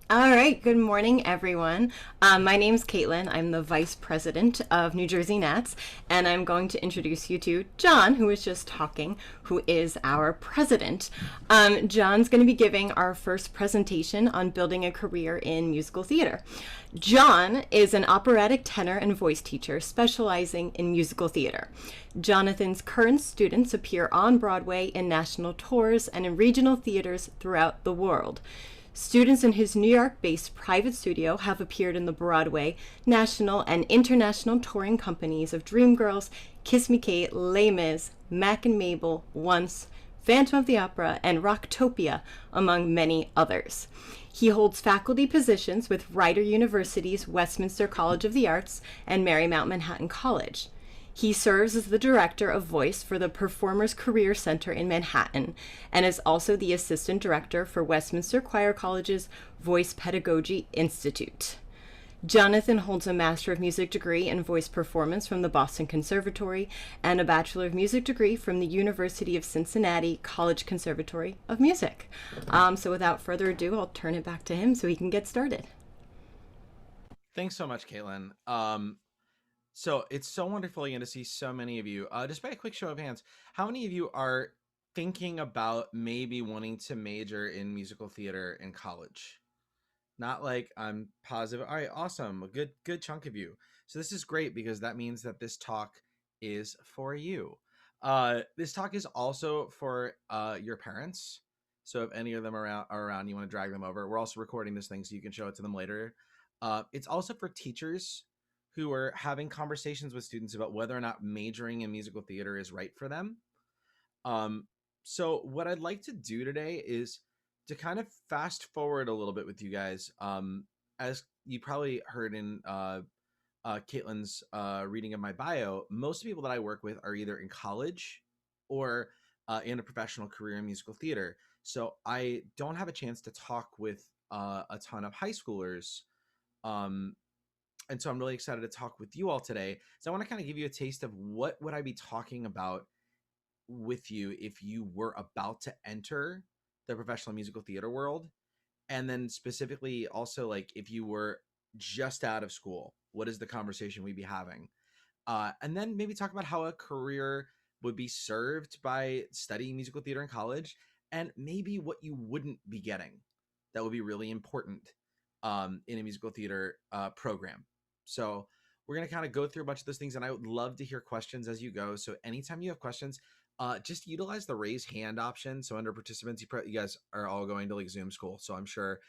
All right, good morning, everyone. My name's Caitlin. I'm the Vice President of New Jersey Nats, and I'm going to introduce you to John, who was just talking, who is our President. John's going to be giving our first presentation on building a career in musical theater. John is an operatic tenor and voice teacher specializing in musical theater. Jonathan's current students appear on Broadway in national tours and in regional theaters throughout the world. Students in his New York based private studio have appeared in the Broadway, national, and international touring companies of Dreamgirls, Kiss Me Kate, Les Mis, Mac and Mabel, Once, Phantom of the Opera, and Rocktopia, among many others. He holds faculty positions with Rider University's Westminster College of the Arts and Marymount Manhattan College. He serves as the director of voice for the Performers Career Center in Manhattan and is also the assistant director for Westminster Choir College's Voice Pedagogy Institute. Jonathan holds a Master of Music degree in voice performance from the Boston Conservatory and a Bachelor of Music degree from the University of Cincinnati College Conservatory of Music. So without further ado, I'll turn it back to him so he can get started. Thanks so much, Caitlin. So it's so wonderful again to see so many of you. Just by a quick show of hands, how many of you are thinking about maybe wanting to major in musical theater in college? Not like I'm positive. All right, awesome. A good chunk of you. So this is great because that means that this talk is for you. This talk is also for your parents. So if any of them are around, you want to drag them over. We're also recording this thing so you can show it to them later. It's also for teachers who are having conversations with students about whether or not majoring in musical theater is right for them. So what I'd like to do today is to kind of fast forward a little bit with you guys. As you probably heard in Caitlin's reading of my bio, most people that I work with are either in college or in a professional career in musical theater. So I don't have a chance to talk with a ton of high schoolers. And so I'm really excited to talk with you all today. So I want to kind of give you a taste of what would I be talking about with you if you were about to enter the professional musical theater world, and then specifically also like if you were just out of school, what is the conversation we'd be having, and then maybe talk about how a career would be served by studying musical theater in college, and maybe what you wouldn't be getting that would be really important in a musical theater program. So we're going to kind of go through a bunch of those things, and I would love to hear questions as you go. So anytime you have questions, just utilize the raise hand option. So under participants, you guys are all going to like Zoom school, so I'm sure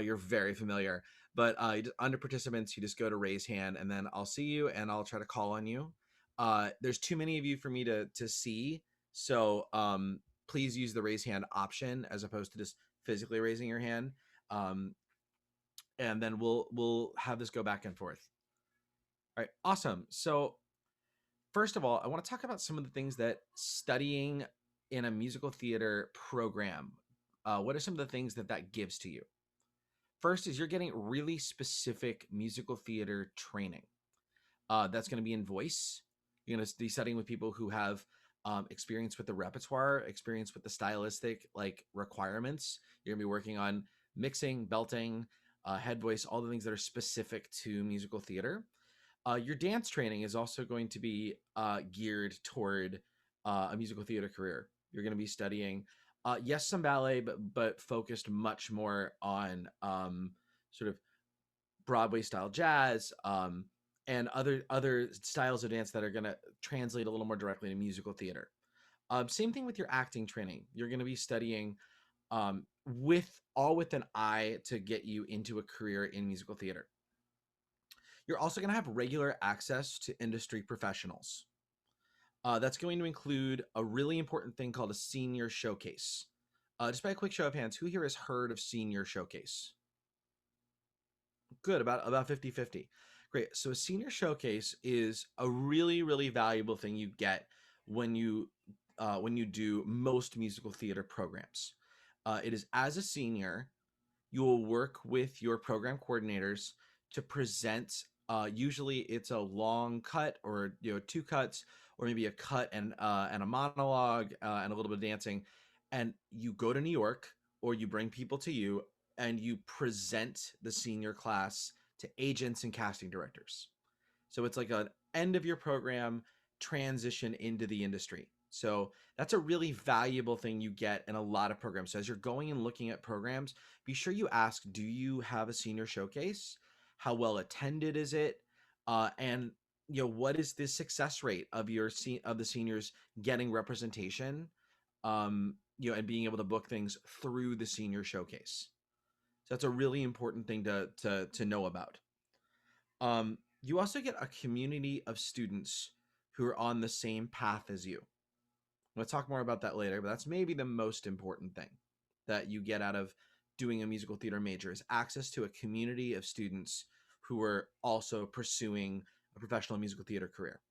you're very familiar. But under participants, you just go to raise hand, and then I'll see you, and I'll try to call on you. There's too many of you for me to see, so please use the raise hand option as opposed to just physically raising your hand. And then we'll have this go back and forth. All right, awesome. So first of all, I want to talk about some of the things that studying in a musical theater program, what are some of the things that gives to you? First is you're getting really specific musical theater training. That's going to be in voice. You're going to be studying with people who have experience with the repertoire, experience with the stylistic like requirements. You're going to be working on mixing, belting, head voice, all the things that are specific to musical theater. Your dance training is also going to be geared toward a musical theater career. You're going to be studying, yes, some ballet, but focused much more on sort of Broadway style jazz and other styles of dance that are going to translate a little more directly to musical theater. Same thing with your acting training. You're going to be studying with an eye to get you into a career in musical theater. You're also going to have regular access to industry professionals. That's going to include a really important thing called a senior showcase. Just by a quick show of hands, who here has heard of senior showcase? Good, about 50-50. Great. So a senior showcase is a really, really valuable thing you get when you do most musical theater programs. It is as a senior, you will work with your program coordinators to present. Usually, it's a long cut, or two cuts, or maybe a cut and a monologue and a little bit of dancing. And you go to New York, or you bring people to you, and you present the senior class to agents and casting directors. So it's like an end of your program transition into the industry. So that's a really valuable thing you get in a lot of programs. So as you're going and looking at programs, be sure you ask, do you have a senior showcase? How well attended is it? And what is the success rate of of the seniors getting representation? And being able to book things through the senior showcase. So that's a really important thing to know about. You also get a community of students who are on the same path as you. I'm going to talk more about that later, but that's maybe the most important thing that you get out of doing a musical theater major is access to a community of students who are also pursuing a professional musical theater career.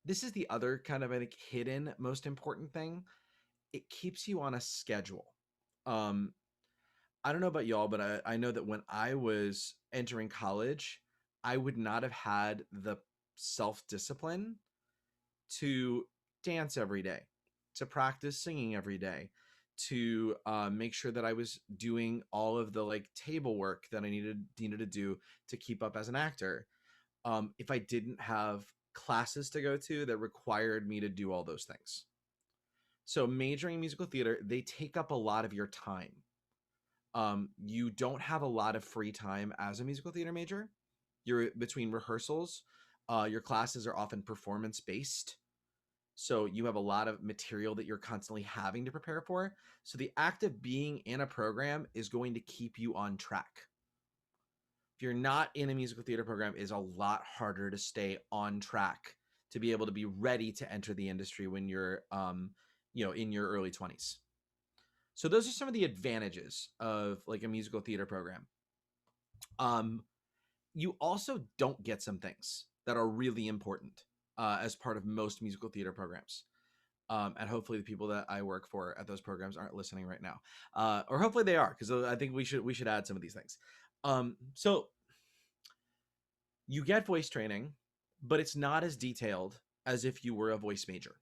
This is the other kind of, I think, hidden most important thing. It keeps you on a schedule. I don't know about y'all, but I know that when I was entering college, I would not have had the self-discipline to dance every day, to practice singing every day, to make sure that I was doing all of the like table work that I needed to do to keep up as an actor. If I didn't have classes to go to that required me to do all those things. So majoring in musical theater, they take up a lot of your time. You don't have a lot of free time as a musical theater major. You're between rehearsals. Your classes are often performance based. So you have a lot of material that you're constantly having to prepare for. So the act of being in a program is going to keep you on track. If you're not in a musical theater program, it is a lot harder to stay on track to be able to be ready to enter the industry when you're in your early 20s. So those are some of the advantages of like a musical theater program. You also don't get some things that are really important as part of most musical theater programs. And hopefully the people that I work for at those programs aren't listening right now. Or hopefully they are, because I think we should add some of these things. So you get voice training, but it's not as detailed as if you were a voice major.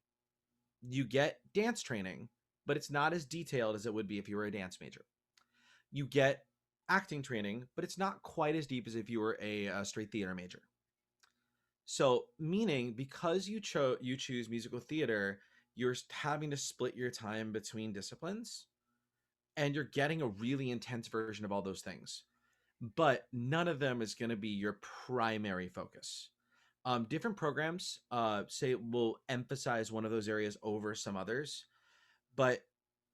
You get dance training, but it's not as detailed as it would be if you were a dance major. You get acting training, but it's not quite as deep as if you were a straight theater major. So, meaning because you choose musical theater, you're having to split your time between disciplines, and you're getting a really intense version of all those things. But none of them is going to be your primary focus. Different programs say will emphasize one of those areas over some others, but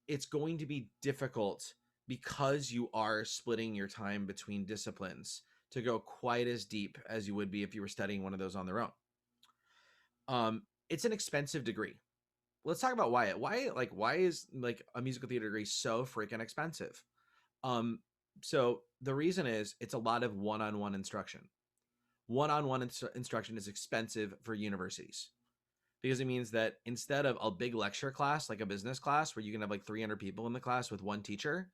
it's going to be difficult because you are splitting your time between disciplines to go quite as deep as you would be if you were studying one of those on their own. It's an expensive degree. Let's talk about why is like a musical theater degree so freaking expensive? So the reason is it's a lot of one-on-one instruction. One-on-one instruction is expensive for universities because it means that instead of a big lecture class, like a business class where you can have like 300 people in the class with one teacher,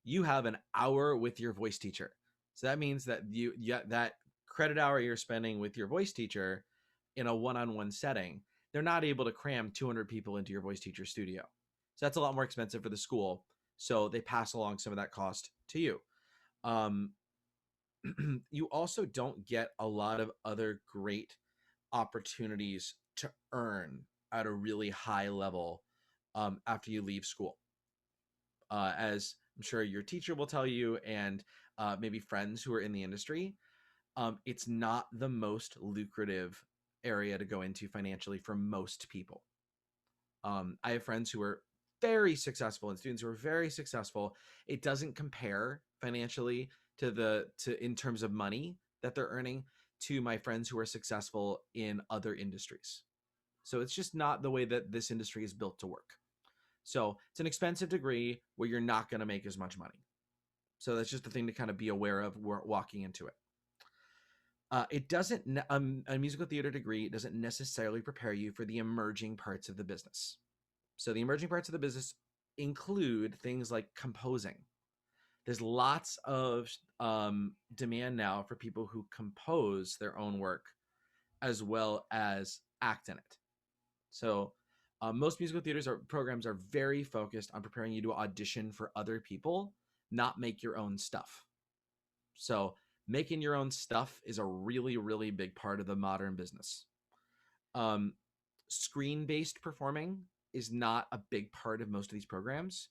you have an hour with your voice teacher. So that means that that credit hour you're spending with your voice teacher in a one-on-one setting, they're not able to cram 200 people into your voice teacher studio. So that's a lot more expensive for the school. So they pass along some of that cost to you. You also don't get a lot of other great opportunities to earn at a really high level after you leave school. As I'm sure your teacher will tell you, and maybe friends who are in the industry, it's not the most lucrative area to go into financially for most people. I have friends who are very successful and students who are very successful. It doesn't compare financially to in terms of money that they're earning to my friends who are successful in other industries. So it's just not the way that this industry is built to work. So it's an expensive degree where you're not going to make as much money. So that's just the thing to kind of be aware of walking into it. It doesn't, a musical theater degree doesn't necessarily prepare you for the emerging parts of the business. So the emerging parts of the business include things like composing. There's lots of demand now for people who compose their own work as well as act in it. So Most musical theaters programs are very focused on preparing you to audition for other people, not make your own stuff. So making your own stuff is a really, really big part of the modern business. Um, Screen-based performing is not a big part of most of these programs.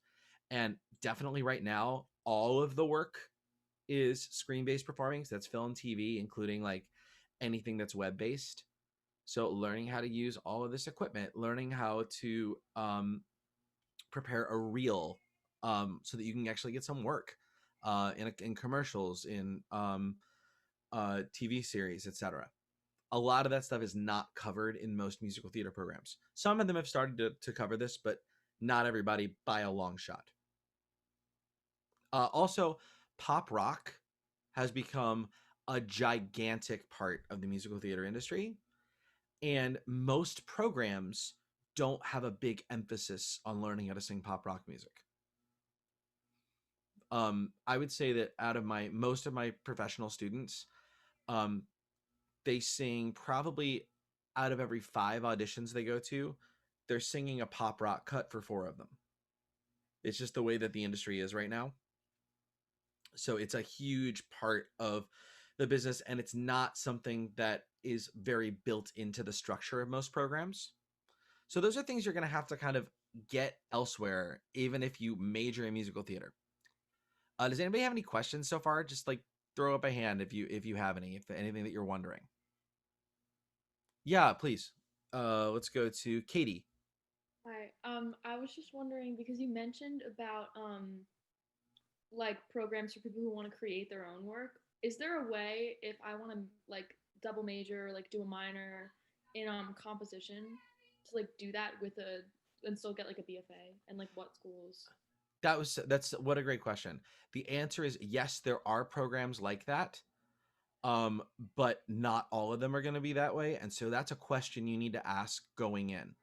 And definitely right now, all of the work is screen-based performing. So that's film, TV, including like anything that's web-based. So learning how to use all of this equipment, learning how to prepare a reel so that you can actually get some work in commercials, in TV series, etc. A lot of that stuff is not covered in most musical theater programs. Some of them have started to cover this, but not everybody by a long shot. Also, pop rock has become a gigantic part of the musical theater industry, and most programs don't have a big emphasis on learning how to sing pop rock music. I would say that out of most of my professional students, they sing probably out of every 5 auditions they go to, they're singing a pop rock cut for 4 of them. It's just the way that the industry is right now. So it's a huge part of the business, and it's not something that is very built into the structure of most programs. So those are things you're going to have to kind of get elsewhere, even if you major in musical theater. Does anybody have any questions so far? Just like throw up a hand if you have anything that you're wondering. Yeah, please. Let's go to Katie. Hi. I was just wondering because you mentioned about like programs for people who want to create their own work. Is there a way if I want to like double major, like do a minor in composition to like do that with a and still get like a BFA and like what schools? That's what a great question. The answer is yes, there are programs like that. But not all of them are going to be that way, and so that's a question you need to ask going in.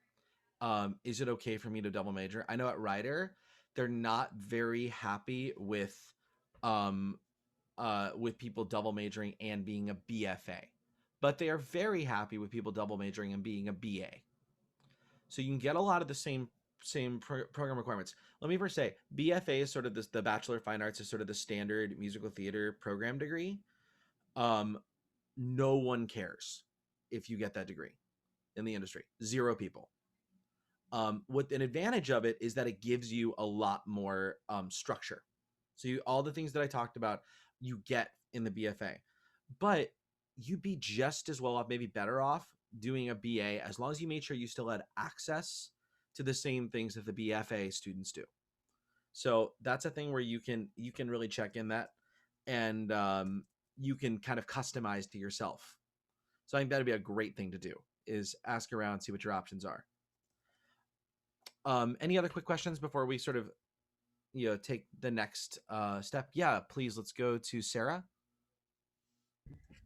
Is it okay for me to double major? I know at Rider, they're not very happy with people double majoring and being a BFA, but they are very happy with people double majoring and being a BA. So you can get a lot of the same program requirements. Let me first say, BFA is sort of the Bachelor of Fine Arts is sort of the standard musical theater program degree. No one cares if you get that degree in the industry. 0 people. What an advantage of it is that it gives you a lot more structure. So all the things that I talked about, you get in the BFA, but you'd be just as well off, maybe better off doing a BA as long as you made sure you still had access to the same things that the BFA students do. So that's a thing where you can really check in that, and you can kind of customize to yourself. So I think that'd be a great thing to do, is ask around, see what your options are. Any other quick questions before we sort of, take the next step? Yeah, please. Let's go to Sarah.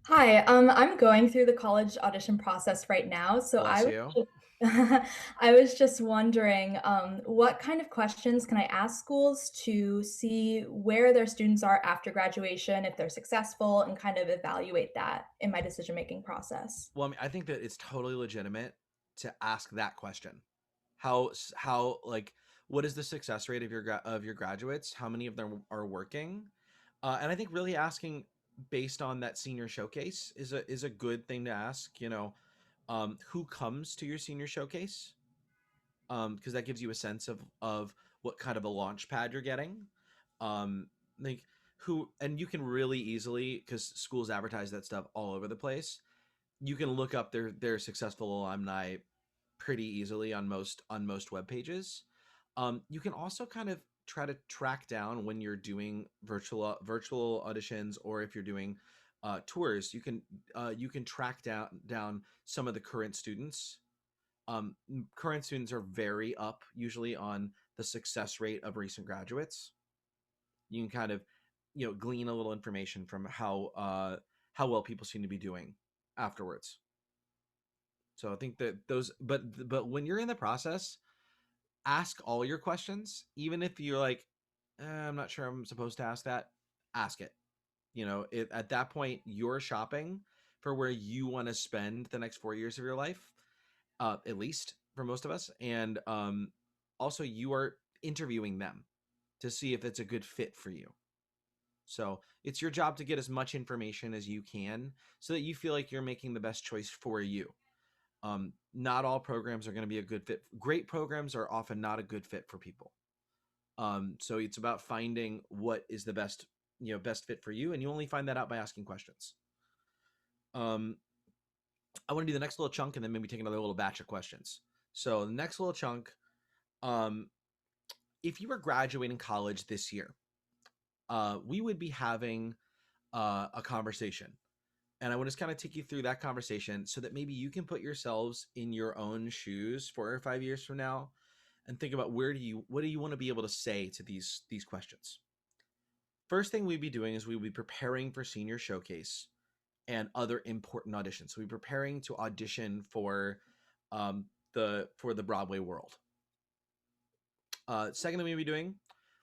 Hi, I'm going through the college audition process right now, so Bless you. I was just wondering, what kind of questions can I ask schools to see where their students are after graduation, if they're successful, and kind of evaluate that in my decision-making process? Well, I mean, I think that it's totally legitimate to ask that question. How like, what is the success rate of your graduates? How many of them are working? And I think really asking based on that senior showcase is a good thing to ask. Who comes to your senior showcase? Because that gives you a sense of what kind of a launch pad you're getting. Like who, and you can really easily, because schools advertise that stuff all over the place. You can look up their successful alumni pretty easily on most web pages. You can also kind of try to track down when you're doing virtual auditions, or if you're doing tours, you can track down some of the current students. Current students are very up usually on the success rate of recent graduates. You can kind of glean a little information from how well people seem to be doing afterwards. So I think that those, but when you're in the process, ask all your questions, even if you're like, I'm not sure I'm supposed to ask that. Ask it. At that point, you're shopping for where you want to spend the next 4 years of your life, at least. for most of us. And also you are interviewing them to see if it's a good fit for you. So it's your job to get as much information as you can so that you feel like you're making the best choice for you. Not all programs are going to be a good fit. Great programs are often not a good fit for people. So it's about finding what is the best, best fit for you. And you only find that out by asking questions. I want to do the next little chunk and then maybe take another little batch of questions. So the next little chunk, if you were graduating college this year, we would be having a conversation. And I want to just kind of take you through that conversation so that maybe you can put yourselves in your own shoes 4 or 5 years from now and think about what do you want to be able to say to these questions. First thing we'd be doing is we'd be preparing for senior showcase and other important auditions. So we'd be preparing to audition for the Broadway world. Second thing we'd be doing,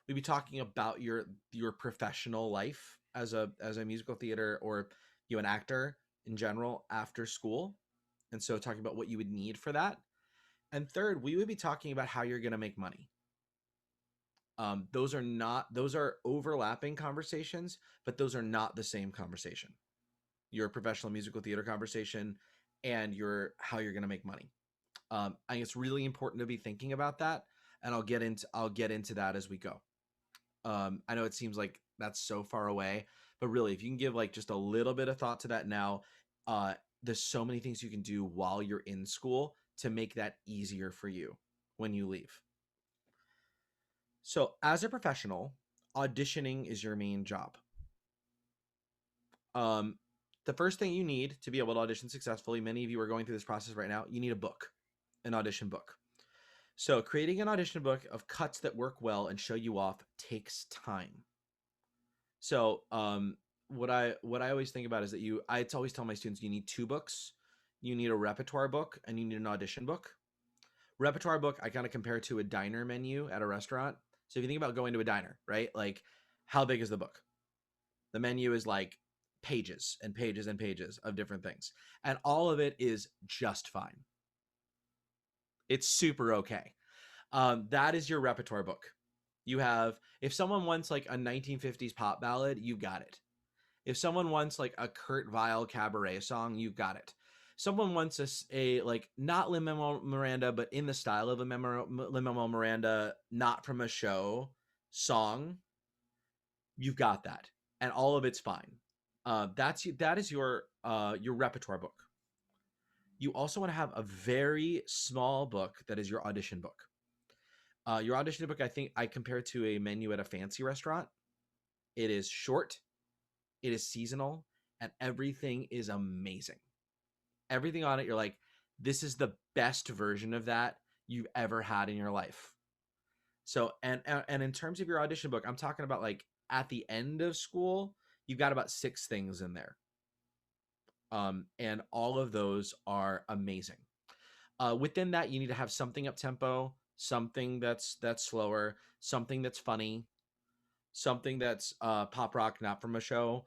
we'd be talking about your professional life as a musical theater or an actor in general after school. And so talking about what you would need for that. And third, we would be talking about how you're going to make money. Those are overlapping conversations, but those are not the same conversation. Your professional musical theater conversation and how you're going to make money. I think it's really important to be thinking about that. And I'll get into that as we go. I know it seems like that's so far away, but really, if you can give like just a little bit of thought to that now, there's so many things you can do while you're in school to make that easier for you when you leave. So as a professional, auditioning is your main job. The first thing you need to be able to audition successfully, many of you are going through this process right now, you need a book, an audition book. So creating an audition book of cuts that work well and show you off takes time. So what I always think about is that I always tell my students you need 2 books. You need a repertoire book and you need an audition book. Repertoire book, I kind of compare to a diner menu at a restaurant. So if you think about going to a diner, right? Like how big is the book? The menu is like pages and pages and pages of different things. And all of it is just fine. It's super okay. That is your repertoire book. You have, if someone wants like a 1950s pop ballad, you got it. If someone wants like a Kurt Weill cabaret song, you got it. Someone wants a like not Lin-Manuel Miranda, but in the style of a Lin-Manuel Miranda, not from a show song, you've got that, and all of it's fine. That is your repertoire book. You also want to have a very small book that is your audition book. Your audition book, I think I compare it to a menu at a fancy restaurant. It is short, it is seasonal, and everything is amazing. Everything on it, you're like, this is the best version of that you've ever had in your life. So, and in terms of your audition book, I'm talking about like at the end of school, you've got about 6 things in there. And all of those are amazing. Within that, you need to have something up tempo, something that's slower, something that's funny, something that's pop rock, not from a show,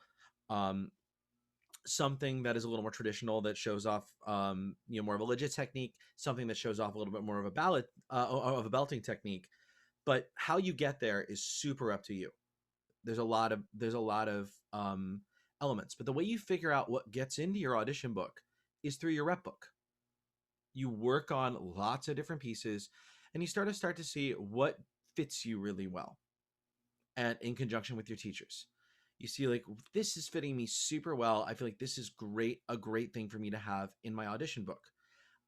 something that is a little more traditional that shows off more of a legit technique, something that shows off a little bit more of a ballad of a belting technique. But how you get there is super up to you. There's a lot of elements, but the way you figure out what gets into your audition book is through your rep book. You work on lots of different pieces and you start to see what fits you really well, and in conjunction with your teachers. You see, like, this is fitting me super well. I feel like this is a great thing for me to have in my audition book.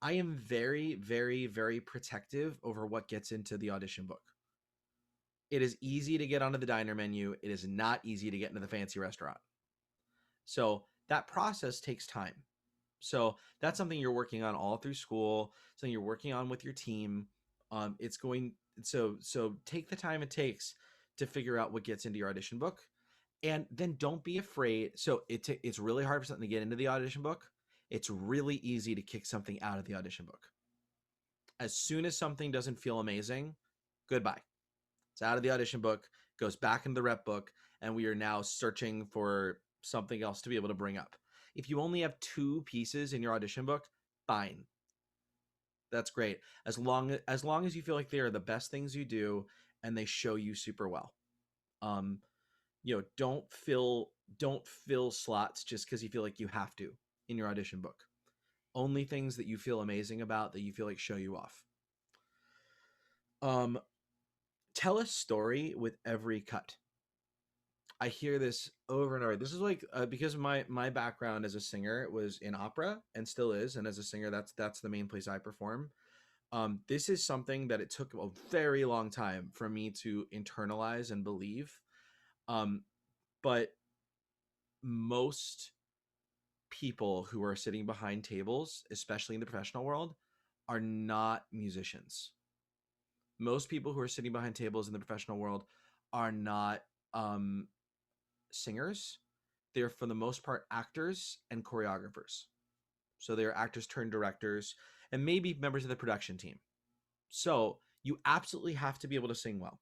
I am very, very, very protective over what gets into the audition book. It is easy to get onto the diner menu. It is not easy to get into the fancy restaurant. So that process takes time. So that's something you're working on all through school, something you're working on with your team. So take the time it takes to figure out what gets into your audition book. And then don't be afraid. So it's really hard for something to get into the audition book. It's really easy to kick something out of the audition book. As soon as something doesn't feel amazing, goodbye. It's out of the audition book, goes back into the rep book, and we are now searching for something else to be able to bring up. If you only have 2 pieces in your audition book, fine. That's great. As long as you feel like they are the best things you do and they show you super well. Um, don't fill slots just because you feel like you have to in your audition book. Only things that you feel amazing about, that you feel like show you off. Tell a story with every cut. I hear this over and over. This is like because my background as a singer was in opera and still is, and as a singer, that's the main place I perform. This is something that it took a very long time for me to internalize and believe. But most people who are sitting behind tables, especially in the professional world, are not musicians. Most people who are sitting behind tables in the professional world are not singers. They're, for the most part, actors and choreographers. So they're actors turned directors and maybe members of the production team. So you absolutely have to be able to sing well.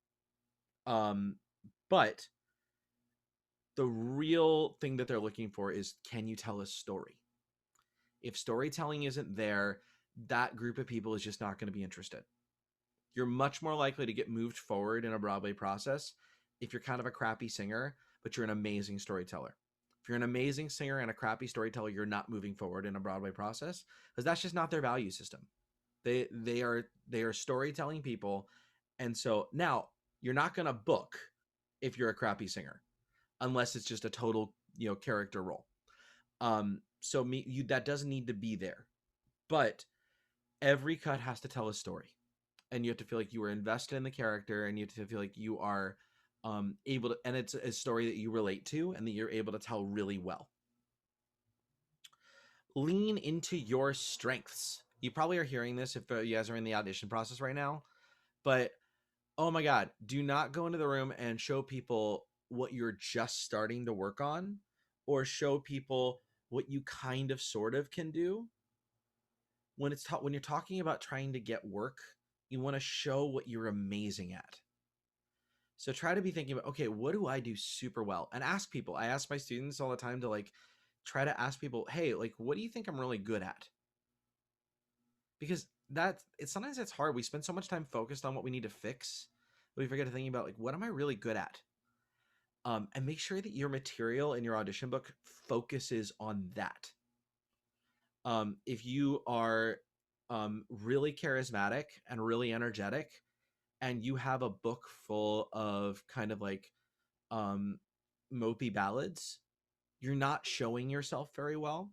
But the real thing that they're looking for is, can you tell a story? If storytelling isn't there, that group of people is just not going to be interested. You're much more likely to get moved forward in a Broadway process if you're kind of a crappy singer, but you're an amazing storyteller. If you're an amazing singer and a crappy storyteller, you're not moving forward in a Broadway process because that's just not their value system. They are storytelling people, and so now you're not going to book if you're a crappy singer, unless it's just a total character role. So that doesn't need to be there, but every cut has to tell a story, and you have to feel like you were invested in the character, and you have to feel like you are able to, and it's a story that you relate to and that you're able to tell really well. Lean into your strengths. You probably are hearing this if you guys are in the audition process right now, but oh my God, do not go into the room and show people what you're just starting to work on, or show people what you kind of sort of can do. When you're talking about trying to get work, you want to show what you're amazing at. So try to be thinking about, okay, what do I do super well? And ask people. I ask my students all the time to try to ask people, hey, what do you think I'm really good at? Because sometimes it's hard. We spend so much time focused on what we need to fix, but we forget to think about what am I really good at? And make sure that your material in your audition book focuses on that. If you are really charismatic and really energetic, and you have a book full of kind of mopey ballads, you're not showing yourself very well.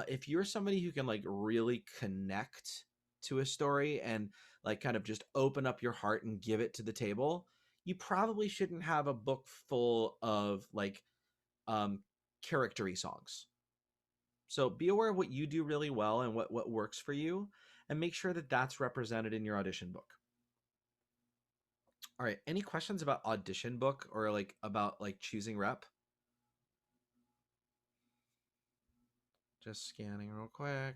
If you're somebody who can really connect to a story and kind of just open up your heart and give it to the table, you probably shouldn't have a book full of character-y songs. So be aware of what you do really well and what works for you, and make sure that that's represented in your audition book. All right, any questions about audition book or about choosing rep? Just scanning real quick.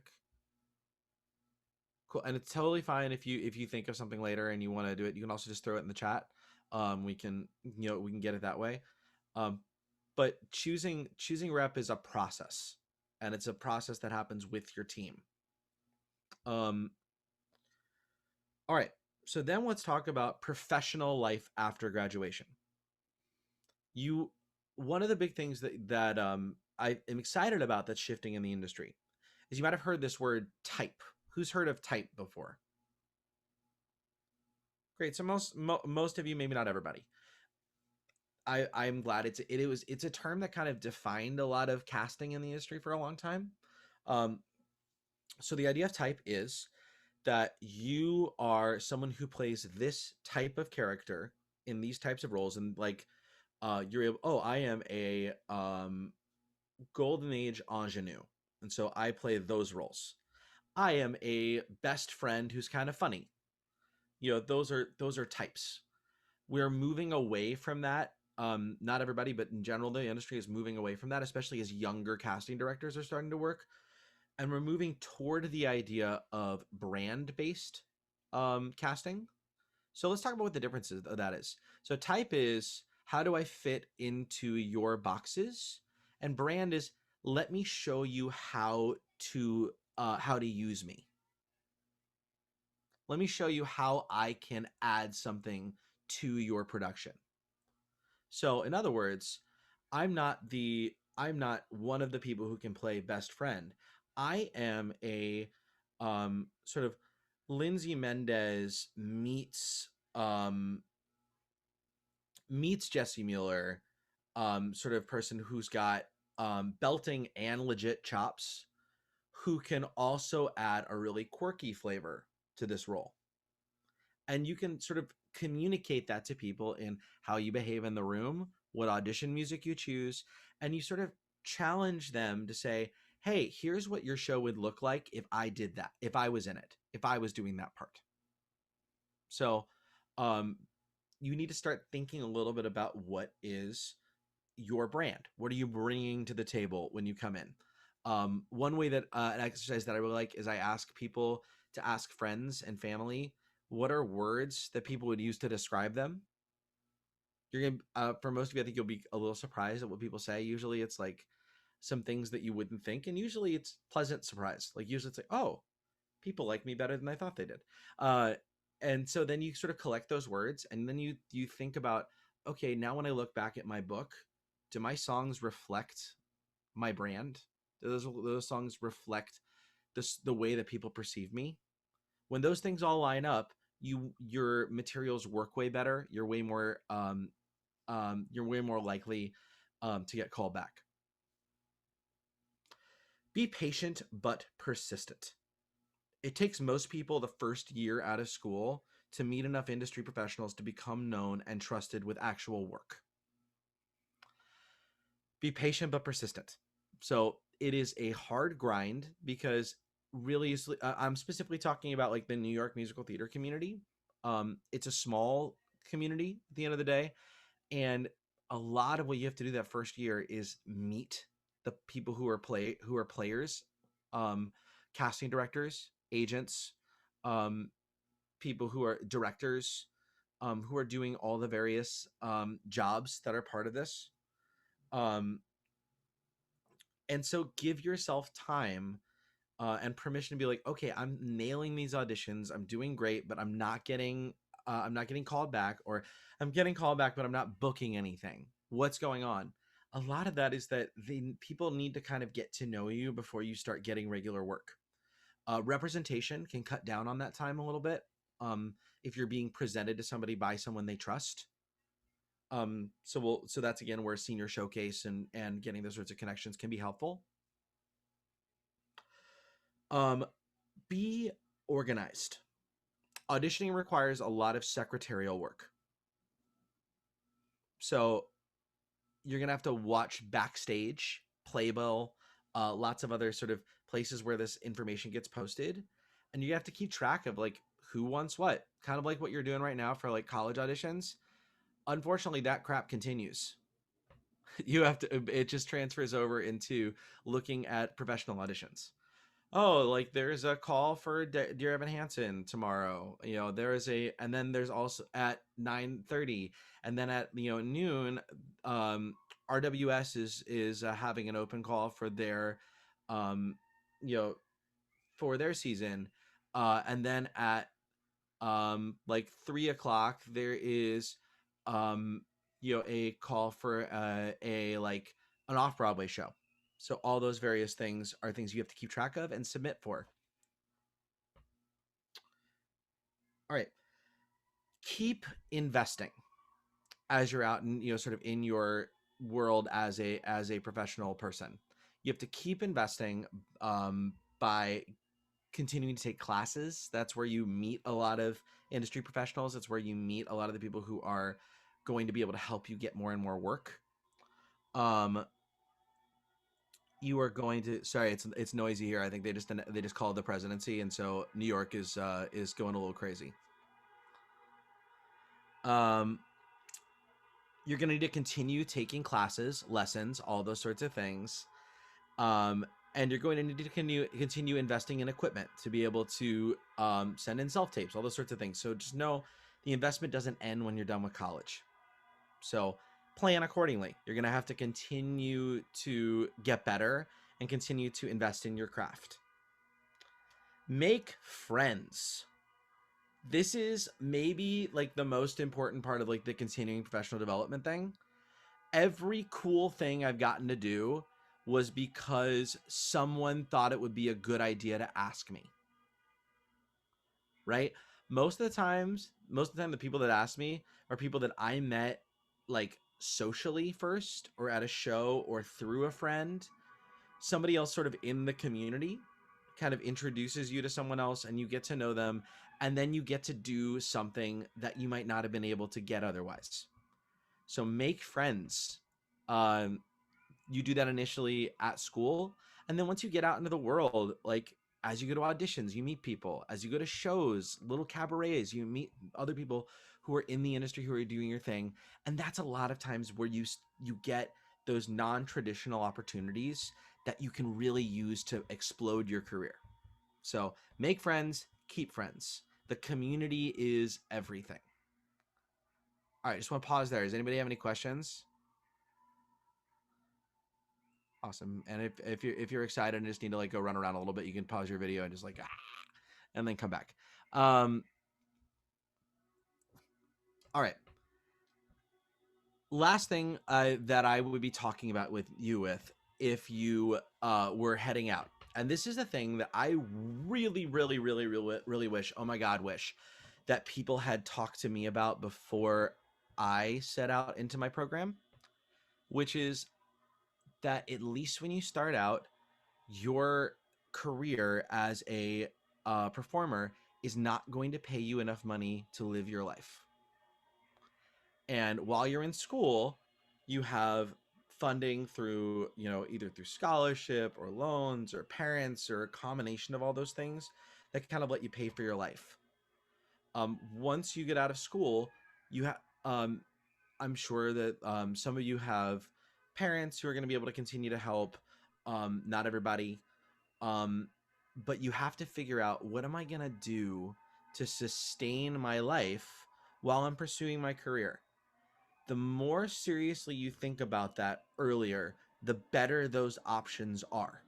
Cool. And it's totally fine if you think of something later and you want to do it. You can also just throw it in the chat. We can get it that way. But choosing rep is a process, and it's a process that happens with your team. All right. So then let's talk about professional life after graduation. One of the big things that I am excited about that's shifting in the industry is, you might have heard this word type. Who's heard of type before? Great. So most of you, maybe not everybody. I'm glad it's a term that kind of defined a lot of casting in the industry for a long time. So the idea of type is that you are someone who plays this type of character in these types of roles, and you're able, I am a golden age ingenue, and so I play those roles. I am a best friend who's kind of funny. Those are types. We're moving away from that. Not everybody, but in general, the industry is moving away from that, especially as younger casting directors are starting to work. And we're moving toward the idea of brand-based casting. So let's talk about what the differences of that is. So type is, how do I fit into your boxes? And brand is, let me show you how to use me. Let me show you how I can add something to your production. So in other words, I'm not one of the people who can play best friend. I am a sort of Lindsay Mendez meets Jesse Mueller, sort of person who's got belting and legit chops, who can also add a really quirky flavor to this role. And you can sort of communicate that to people in how you behave in the room, what audition music you choose, and you sort of challenge them to say, hey, here's what your show would look like if I did that, if I was in it, if I was doing that part. So you need to start thinking a little bit about what is your brand. What are you bringing to the table when you come in? One way that an exercise that I really like is I ask people to ask friends and family, what are words that people would use to describe them? You're gonna, for most of you, I think you'll be a little surprised at what people say. Usually it's like some things that you wouldn't think, and usually it's pleasant surprise. Like usually it's like, oh, people like me better than I thought they did. And so then you sort of collect those words, and then you think about, okay, now when I look back at my book, do my songs reflect my brand? Do those songs reflect the way that people perceive me? When those things all line up, your materials work way better. You're way more likely to get called back. Be patient but persistent. It takes most people the first year out of school to meet enough industry professionals to become known and trusted with actual work. Be patient but persistent. So it is a hard grind because really, I'm specifically talking about like the New York musical theater community. It's a small community at the end of the day. And a lot of what you have to do that first year is meet the people who are players, casting directors, agents, people who are directors, who are doing all the various jobs that are part of this. And so give yourself time and permission to be like, okay, I'm nailing these auditions. I'm doing great, but I'm not getting called back, or I'm getting called back, but I'm not booking anything. What's going on? A lot of that is that people need to kind of get to know you before you start getting regular work. Representation can cut down on that time a little bit. If you're being presented to somebody by someone they trust. So that's again where senior showcase and getting those sorts of connections can be helpful. Be organized. Auditioning requires a lot of secretarial work. So you're going to have to watch Backstage, Playbill, lots of other sort of places where this information gets posted. And you have to keep track of like who wants what, kind of like what you're doing right now for like college auditions. Unfortunately, that crap continues. It just transfers over into looking at professional auditions. Oh, like there's a call for Dear Evan Hansen tomorrow. And then there's also at 9:30, and then at noon, RWS is having an open call for their, for their season, and then at like 3:00 there is a call for a like an off-Broadway show. So all those various things are things you have to keep track of and submit for. All right. Keep investing as you're out and sort of in your world as a professional person. You have to keep investing by continuing to take classes. That's where you meet a lot of industry professionals. That's where you meet a lot of the people who are going to be able to help you get more and more work. You are going to, sorry, it's noisy here. I think they just called the presidency, and so New York is going a little crazy. You're going to need to continue taking classes, lessons, all those sorts of things. And you're going to need to continue investing in equipment to be able to send in self-tapes, all those sorts of things. So just know the investment doesn't end when you're done with college. So plan accordingly. You're going to have to continue to get better and continue to invest in your craft. Make friends. this is maybe like the most important part of like the continuing professional development thing. Every cool thing I've gotten to do was because someone thought it would be a good idea to ask me. Right? Most of the time, the people that ask me are people that I met like socially first, or at a show, or through a friend. Somebody else sort of in the community kind of introduces you to someone else, and you get to know them, and then you get to do something that you might not have been able to get otherwise. So make friends. You do that initially at school, and then once you get out into the world, like as you go to auditions, you meet people. As you go to shows, little cabarets, you meet other people who are in the industry, who are doing your thing. And that's a lot of times where you get those non-traditional opportunities that you can really use to explode your career. So make friends, keep friends. The community is everything. All right, just want to pause there. Does anybody have any questions? Awesome. And if you're excited and just need to like go run around a little bit, you can pause your video and just like and then come back. All right. Last thing that I would be talking about with you if you were heading out. And this is a thing that I really, really, really, really, really wish, oh my God, wish that people had talked to me about before I set out into my program, which is that at least when you start out, your career as a performer is not going to pay you enough money to live your life. And while you're in school, you have funding through, either through scholarship or loans or parents or a combination of all those things that kind of let you pay for your life. Once you get out of school, you have, I'm sure that some of you have parents who are going to be able to continue to help. Not everybody. But you have to figure out, what am I going to do to sustain my life while I'm pursuing my career? The more seriously you think about that earlier, the better those options are.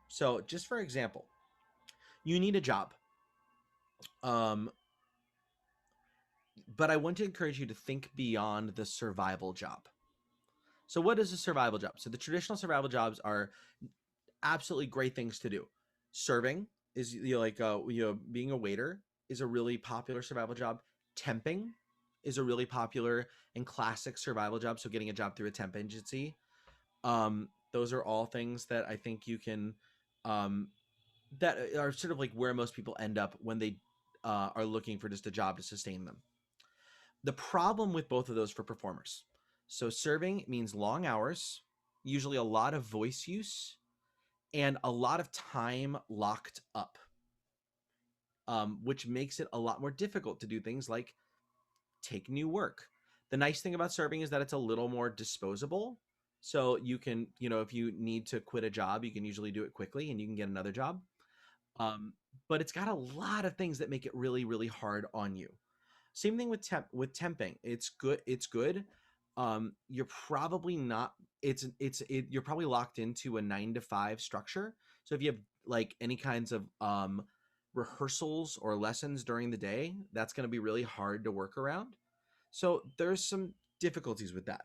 So just for example, you need a job. But I want to encourage you to think beyond the survival job. So what is a survival job? So the traditional survival jobs are absolutely great things to do. Serving is being a waiter is a really popular survival job. Temping is a really popular and classic survival job. So getting a job through a temp agency. Those are all things that I think you can, that are sort of like where most people end up when they are looking for just a job to sustain them. The problem with both of those for performers. So serving means long hours, usually a lot of voice use, and a lot of time locked up, which makes it a lot more difficult to do things like take new work. The nice thing about serving is that it's a little more disposable. So you can, if you need to quit a job, you can usually do it quickly and you can get another job. But it's got a lot of things that make it really, really hard on you. Same thing with temping. It's good. You're probably not, you're probably locked into a 9-to-5 structure. So if you have like any kinds of rehearsals or lessons during the day, that's going to be really hard to work around. So there's some difficulties with that.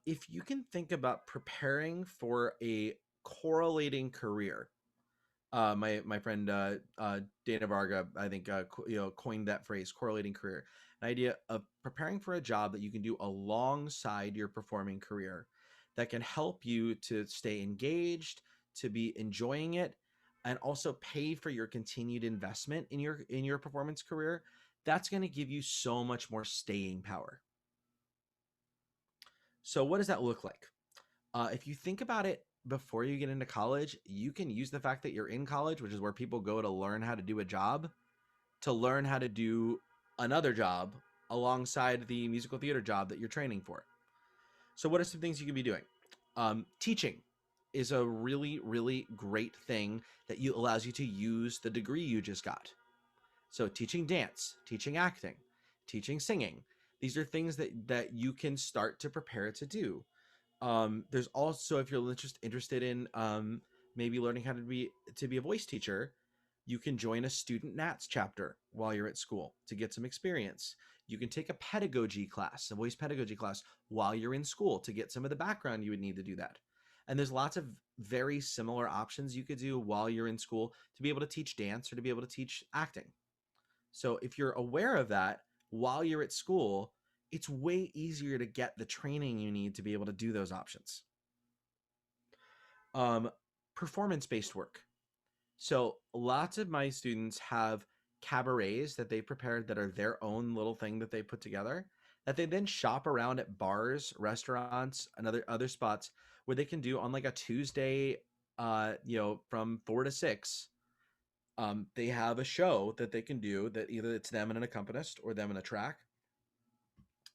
If you can think about preparing for a correlating career, my friend Dana Varga, I think, coined that phrase, correlating career. An idea of preparing for a job that you can do alongside your performing career that can help you to stay engaged, to be enjoying it, and also pay for your continued investment in your performance career. That's going to give you so much more staying power. So what does that look like? If you think about it, before you get into college, you can use the fact that you're in college, which is where people go to learn how to do a job, to learn how to do another job alongside the musical theater job that you're training for. So what are some things you can be doing? Teaching is a really, really great thing that allows you to use the degree you just got. So teaching dance, teaching acting, teaching singing. These are things that you can start to prepare to do. There's also, if you're interested in maybe learning how to be a voice teacher, You can join a student Nats chapter while you're at school to get some experience. You can take a pedagogy class, a voice pedagogy class, while you're in school to get some of the background you would need to do that. And there's lots of very similar options you could do while you're in school to be able to teach dance or to be able to teach acting. So if you're aware of that while you're at school, it's way easier to get the training you need to be able to do those options. Performance-based work. So lots of my students have cabarets that they prepared that are their own little thing that they put together that they then shop around at bars, restaurants, and other spots where they can do on like a Tuesday, from 4 to 6. They have a show that they can do that either it's them and an accompanist or them and a track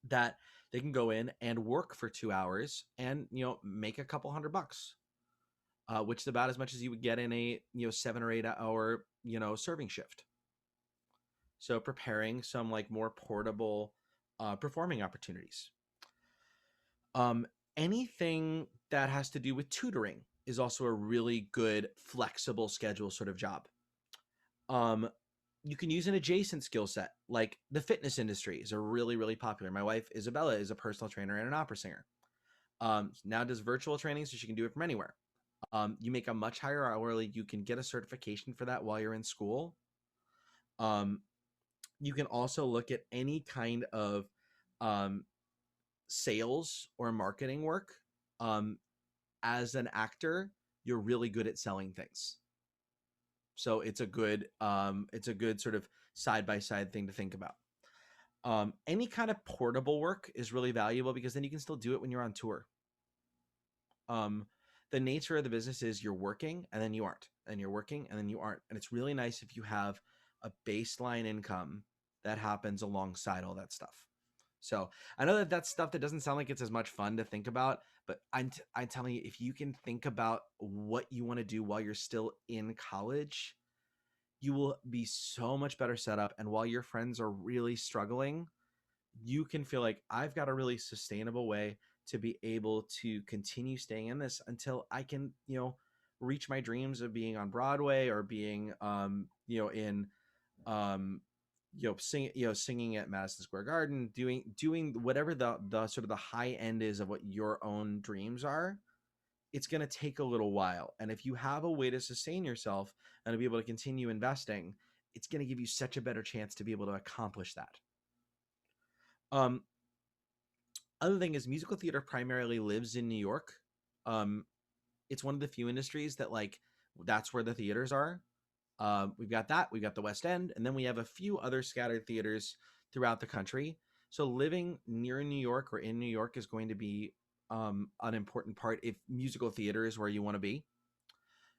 that they can go in and work for 2 hours and, make a couple $100, which is about as much as you would get in a, 7 or 8 hour, serving shift. So preparing some like more portable performing opportunities. Anything that has to do with tutoring is also a really good flexible schedule sort of job. You can use an adjacent skill set, like the fitness industry is a really, really popular. My wife, Isabella, is a personal trainer and an opera singer. Now does virtual training so she can do it from anywhere. You make a much higher hourly. You can get a certification for that while you're in school. You can also look at any kind of sales or marketing work. As an actor, you're really good at selling things. So it's a good sort of side-by-side thing to think about. Any kind of portable work is really valuable because then you can still do it when you're on tour. The nature of the business is you're working and then you aren't, and you're working and then you aren't. And it's really nice if you have a baseline income that happens alongside all that stuff. So I know that that's stuff that doesn't sound like it's as much fun to think about, but I'm telling you, if you can think about what you want to do while you're still in college, you will be so much better set up. And while your friends are really struggling, you can feel like I've got a really sustainable way to be able to continue staying in this until I can, reach my dreams of being on Broadway or being, singing at Madison Square Garden, doing whatever the sort of the high end is of what your own dreams are. It's going to take a little while. And if you have a way to sustain yourself and to be able to continue investing, it's going to give you such a better chance to be able to accomplish that. Other thing is musical theater primarily lives in New York. It's one of the few industries that that's where the theaters are. We've got the West End, and then we have a few other scattered theaters throughout the country. So living near New York or in New York is going to be an important part if musical theater is where you want to be.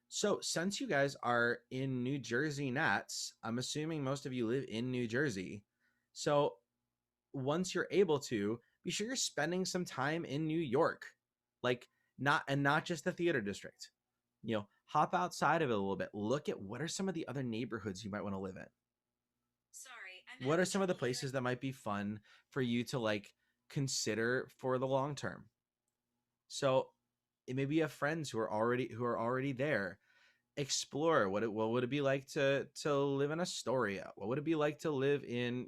So since you guys are in New Jersey Nats, I'm assuming most of you live in New Jersey. So once you're able to, be sure you're spending some time in New York, not just the theater district. Hop outside of it a little bit. Look at what are some of the other neighborhoods you might want to live in. What are some of the places that might be fun for you to consider for the long term? So it maybe you have friends who are already there. Explore what would it be like to live in Astoria? What would it be like to live in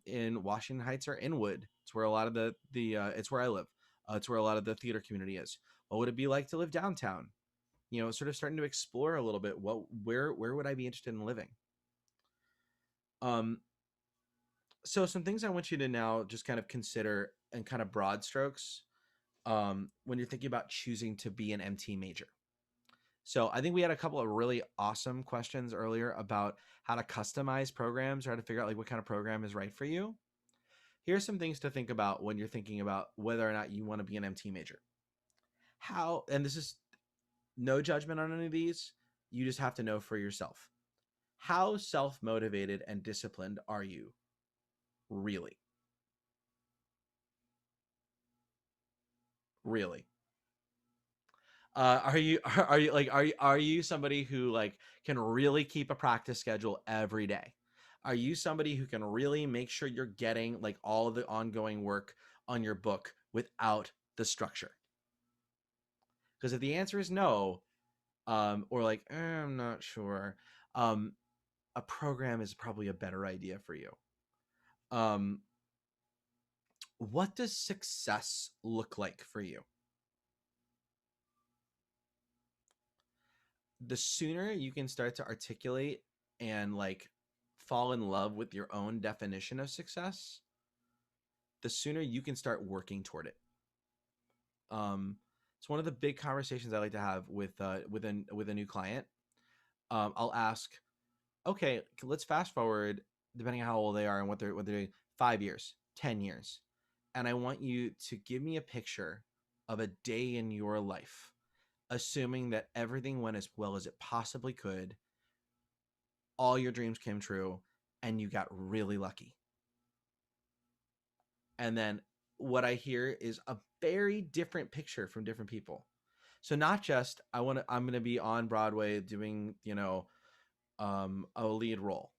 in Washington Heights or Inwood? It's where a lot of the it's where I live. It's where a lot of the theater community is. What would it be like to live downtown? Sort of starting to explore a little bit. Where would I be interested in living? So some things I want you to now just kind of consider in kind of broad strokes when you're thinking about choosing to be an MT major. So I think we had a couple of really awesome questions earlier about how to customize programs or how to figure out what kind of program is right for you. Here's some things to think about when you're thinking about whether or not you want to be an MT major. And this is no judgment on any of these. You just have to know for yourself. How self-motivated and disciplined are you? Really? Really? Are you somebody who can really keep a practice schedule every day? Are you somebody who can really make sure you're getting all of the ongoing work on your book without the structure? Because if the answer is no, or like, I'm not sure. Um, a program is probably a better idea for you. Um, what does success look like for you? The sooner you can start to articulate and like fall in love with your own definition of success, the sooner you can start working toward it. It's one of the big conversations I like to have with a new client. I'll ask, okay, let's fast forward, depending on how old they are and what they're doing, 5 years, 10 years, and I want you to give me a picture of a day in your life, assuming that everything went as well as it possibly could, all your dreams came true, and you got really lucky. And then what I hear is a very different picture from different people. So not just I'm going to be on Broadway doing, a lead role.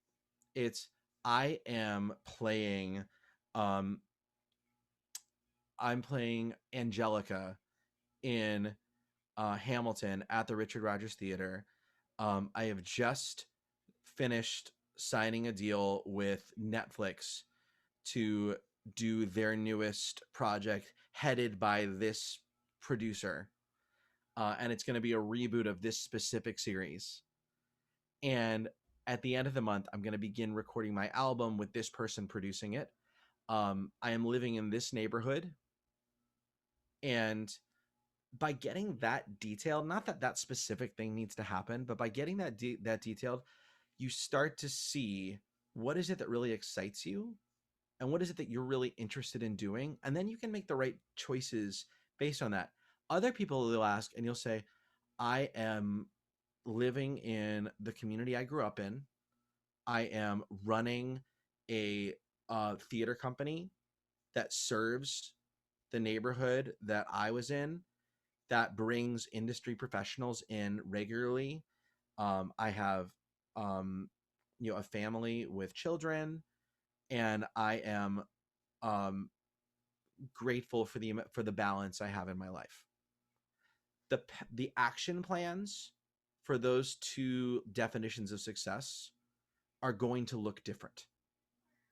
It's I am playing I'm playing Angelica in Hamilton at the Richard Rodgers Theater. I have just finished signing a deal with Netflix to do their newest project headed by this producer. And it's going to be a reboot of this specific series. And at the end of the month, I'm going to begin recording my album with this person producing it. I am living in this neighborhood. And by getting that detailed, not that that specific thing needs to happen, but by getting that that detailed, you start to see what is it that really excites you and what is it that you're really interested in doing. And then you can make the right choices based on that. Other people will ask and you'll say, I am living in the community I grew up in. I am running a theater company that serves the neighborhood that I was in, that brings industry professionals in regularly. I have, a family with children, and I am grateful for the balance I have in my life. The action plans for those two definitions of success are going to look different.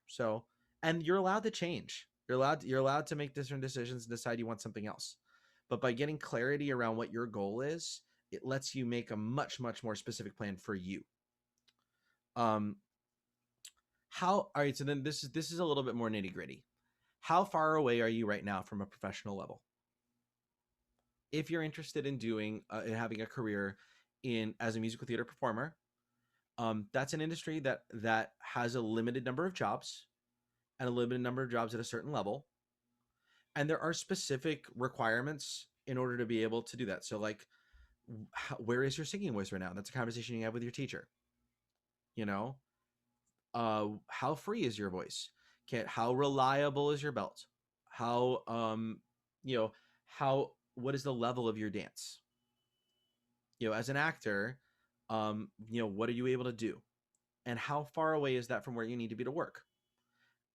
So, and you're allowed to change. You're allowed to make different decisions and decide you want something else. But by getting clarity around what your goal is, it lets you make a much, much more specific plan for you. All right, so then this is a little bit more nitty-gritty. How far away are you right now from a professional level? If you're interested in doing in having a career as a musical theater performer, that's an industry that has a limited number of jobs and a limited number of jobs at a certain level. And there are specific requirements in order to be able to do that. So like, where is your singing voice right now? That's a conversation you have with your teacher. How free is your voice? How reliable is your belt? How, what is the level of your dance? As an actor, what are you able to do? And how far away is that from where you need to be to work?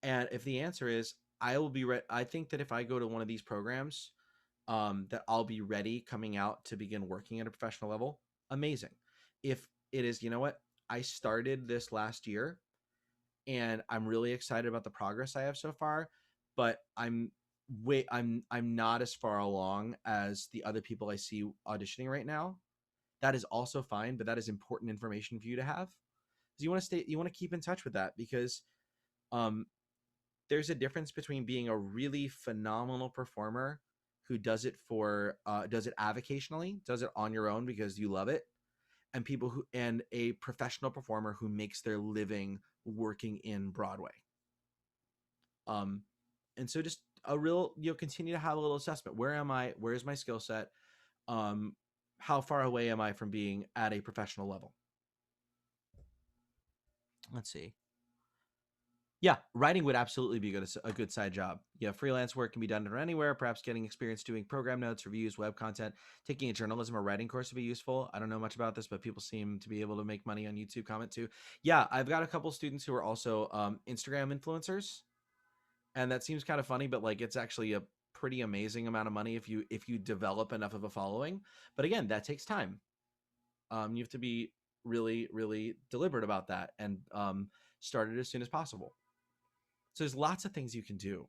And if the answer is, I will be ready, I think that if I go to one of these programs, that I'll be ready coming out to begin working at a professional level, amazing. If it is, I started this last year and I'm really excited about the progress I have so far, but I'm not as far along as the other people I see auditioning right now. That is also fine, but that is important information for you to have. So you want to keep in touch with that, because there's a difference between being a really phenomenal performer who does it avocationally, does it on your own because you love it, and a professional performer who makes their living working in Broadway. And so just a real, continue to have a little assessment. Where am I? Where is my skill set? How far away am I from being at a professional level? Let's see. Yeah, writing would absolutely be a good side job. Yeah, freelance work can be done anywhere. Perhaps getting experience doing program notes, reviews, web content. Taking a journalism or writing course would be useful. I don't know much about this, but people seem to be able to make money on YouTube comment too. Yeah, I've got a couple students who are also Instagram influencers, and that seems kind of funny, but like it's actually a pretty amazing amount of money if you develop enough of a following. But again, that takes time. You have to be really, really deliberate about that and start it as soon as possible. So there's lots of things you can do,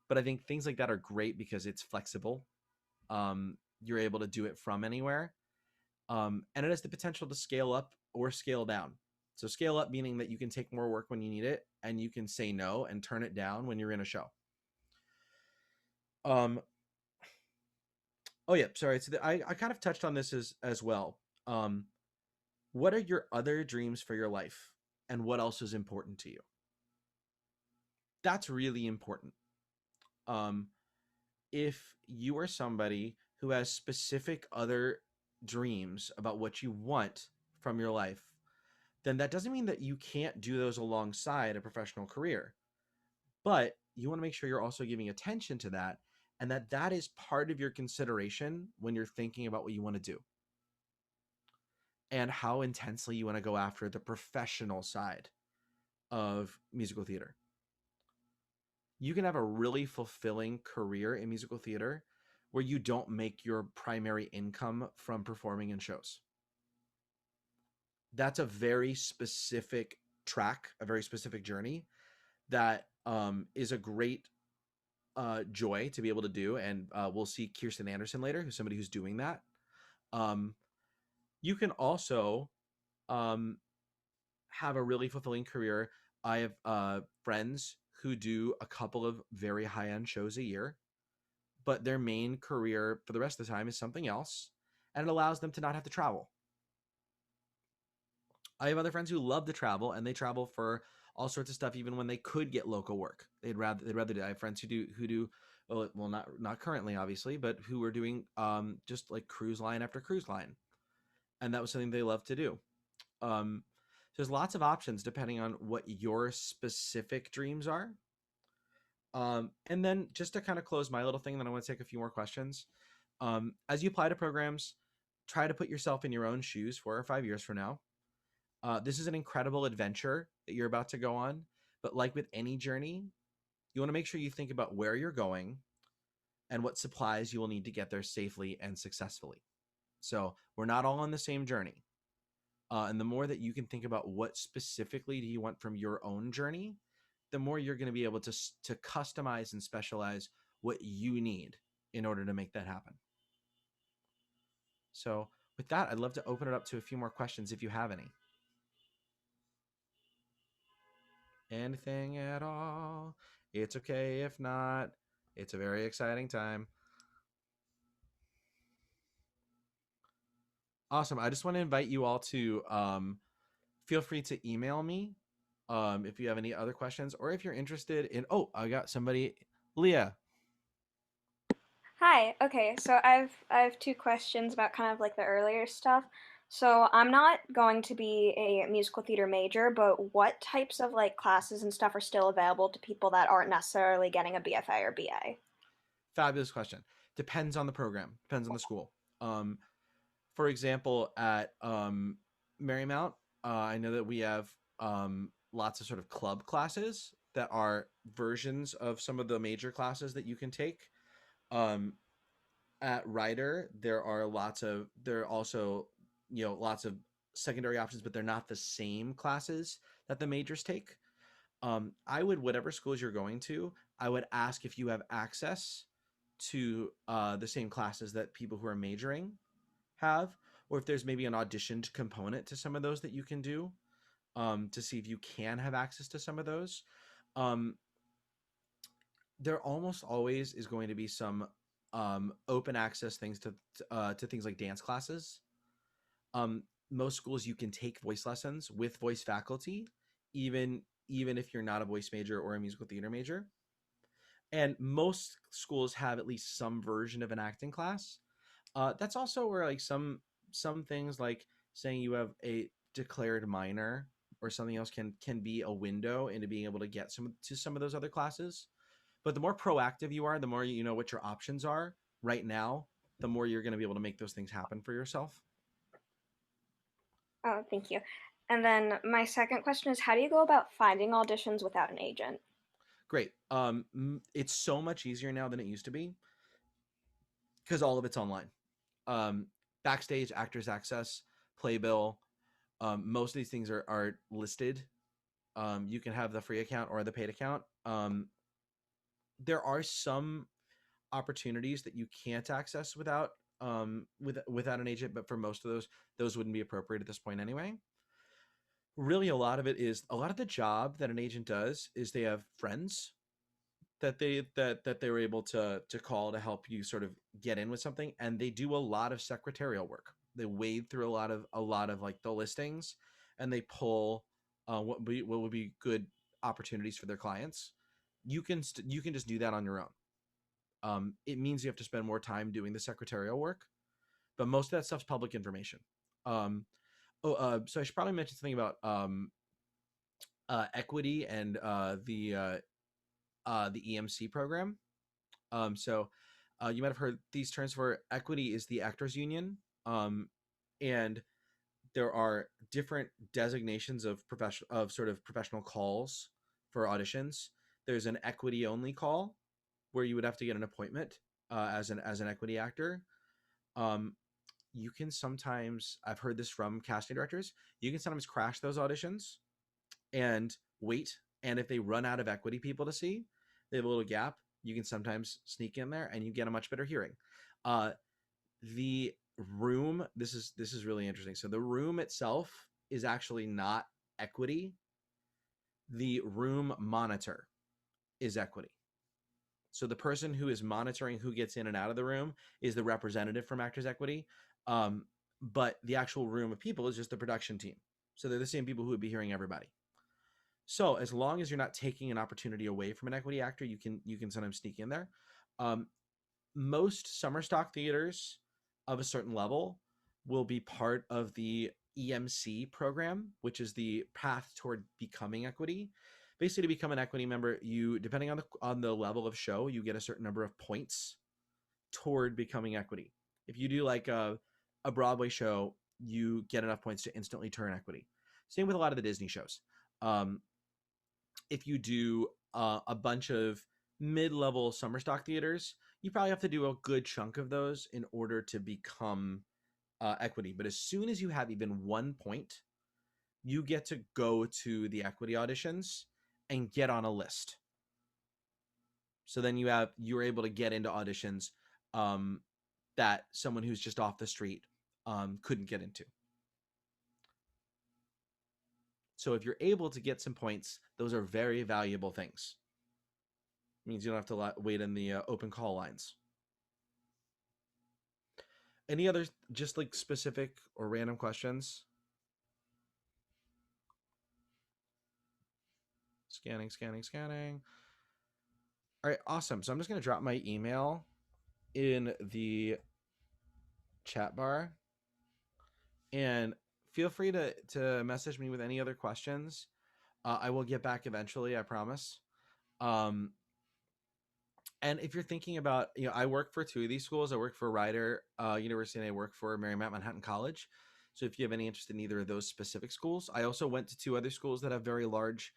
but I think things like that are great because it's flexible. You're able to do it from anywhere, and it has the potential to scale up or scale down. So scale up meaning that you can take more work when you need it, and you can say no and turn it down when you're in a show. Oh yeah, sorry. So I kind of touched on this as well. What are your other dreams for your life, and what else is important to you? That's really important. If you are somebody who has specific other dreams about what you want from your life, then that doesn't mean that you can't do those alongside a professional career. But you want to make sure you're also giving attention to that, and that is part of your consideration when you're thinking about what you want to do and how intensely you want to go after the professional side of musical theater. You can have a really fulfilling career in musical theater where you don't make your primary income from performing in shows. That's a very specific track, a very specific journey that is a great joy to be able to do. And we'll see Kirsten Anderson later, who's somebody who's doing that. You can also have a really fulfilling career. I have friends who do a couple of very high-end shows a year, but their main career for the rest of the time is something else, and it allows them to not have to travel. I have other friends who love to travel, and they travel for all sorts of stuff, even when they could get local work. They'd rather do. I have friends who do well, not currently, obviously, but who are doing just like cruise line after cruise line, and that was something they love to do. There's lots of options depending on what your specific dreams are. And then just to kind of close my little thing, then I want to take a few more questions. As you apply to programs, try to put yourself in your own shoes 4 or 5 years from now. This is an incredible adventure that you're about to go on. But like with any journey, you want to make sure you think about where you're going and what supplies you will need to get there safely and successfully. So we're not all on the same journey. And the more that you can think about what specifically do you want from your own journey, the more you're going to be able to customize and specialize what you need in order to make that happen. So with that, I'd love to open it up to a few more questions if you have any. Anything at all. It's okay if not. It's a very exciting time. Awesome. I just want to invite you all to feel free to email me if you have any other questions, or if you're interested in, oh, I got somebody, Leah. Hi. Okay, so I have two questions about kind of like the earlier stuff. So I'm not going to be a musical theater major, but what types of like classes and stuff are still available to people that aren't necessarily getting a BFA or BA? Fabulous question. Depends on the program, depends on the school. For example, at Marymount, I know that we have lots of sort of club classes that are versions of some of the major classes that you can take. At Ryder, there are also, lots of secondary options, but they're not the same classes that the majors take. Whatever schools you're going to, I would ask if you have access to the same classes that people who are majoring have, or if there's maybe an auditioned component to some of those that you can do, to see if you can have access to some of those. There almost always is going to be some open access things to things like dance classes. Most schools you can take voice lessons with voice faculty, even if you're not a voice major or a musical theater major. And most schools have at least some version of an acting class. That's also where like some things like saying you have a declared minor or something else can be a window into being able to get some of those other classes. But the more proactive you are, the more you know what your options are right now, the more you're going to be able to make those things happen for yourself. Oh, thank you. And then my second question is, how do you go about finding auditions without an agent? Great. It's so much easier now than it used to be because all of it's online. Backstage, Actors Access, playbill. Most of these things are listed. You can have the free account or the paid account. There are some opportunities that you can't access without an agent, but for most of those wouldn't be appropriate at this point anyway. Really, a lot of the job that an agent does is they have friends that they were able to call to help you sort of get in with something, and they do a lot of secretarial work. They wade through a lot of like the listings, and they pull what would be good opportunities for their clients. You can just do that on your own. It means you have to spend more time doing the secretarial work, but most of that stuff's public information. So I should probably mention something about equity and the EMC program. So you might have heard these terms. For equity is the actors union, and there are different designations of professional calls for auditions. There's an equity only call where you would have to get an appointment as an equity actor. You can sometimes, I've heard this from casting directors, you can sometimes crash those auditions and wait. And if they run out of equity people to see, they have a little gap, you can sometimes sneak in there and you get a much better hearing. The room, this is really interesting. So the room itself is actually not equity. The room monitor is equity. So the person who is monitoring who gets in and out of the room is the representative from Actors Equity. But the actual room of people is just the production team. So they're the same people who would be hearing everybody. So as long as you're not taking an opportunity away from an equity actor, you can sometimes sneak in there. Most summer stock theaters of a certain level will be part of the EMC program, which is the path toward becoming equity. Basically, to become an equity member, you, depending on the level of show, you get a certain number of points toward becoming equity. If you do like a Broadway show, you get enough points to instantly turn equity. Same with a lot of the Disney shows. If you do a bunch of mid-level summer stock theaters, you probably have to do a good chunk of those in order to become equity. But as soon as you have even 1 point, you get to go to the equity auditions and get on a list. So then you're able to get into auditions that someone who's just off the street couldn't get into. So if you're able to get some points, those are very valuable things. It means you don't have to wait in the open call lines. Any other just like specific or random questions? Scanning. All right, awesome. So I'm just going to drop my email in the chat bar. And feel free to message me with any other questions. I will get back eventually, I promise. And if you're thinking about, I work for 2 of these schools. I work for Rider University and I work for Marymount Manhattan College. So if you have any interest in either of those specific schools, I also went to 2 other schools that have very large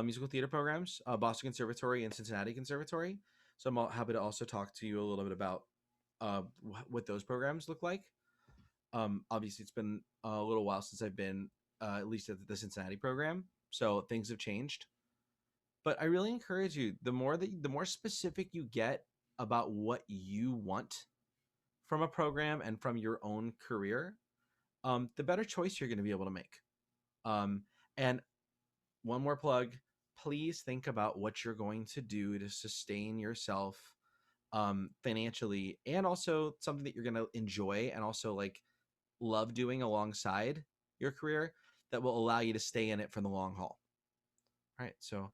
musical theater programs, Boston Conservatory and Cincinnati Conservatory. So I'm happy to also talk to you a little bit about what those programs look like. Obviously, it's been a little while since I've been at least at the Cincinnati program, so things have changed. But I really encourage you, the more specific you get about what you want from a program and from your own career, the better choice you're going to be able to make. And one more plug, please think about what you're going to do to sustain yourself financially, and also something that you're going to enjoy and also like love doing alongside your career that will allow you to stay in it for the long haul. All right, so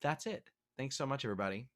that's it. Thanks so much, everybody.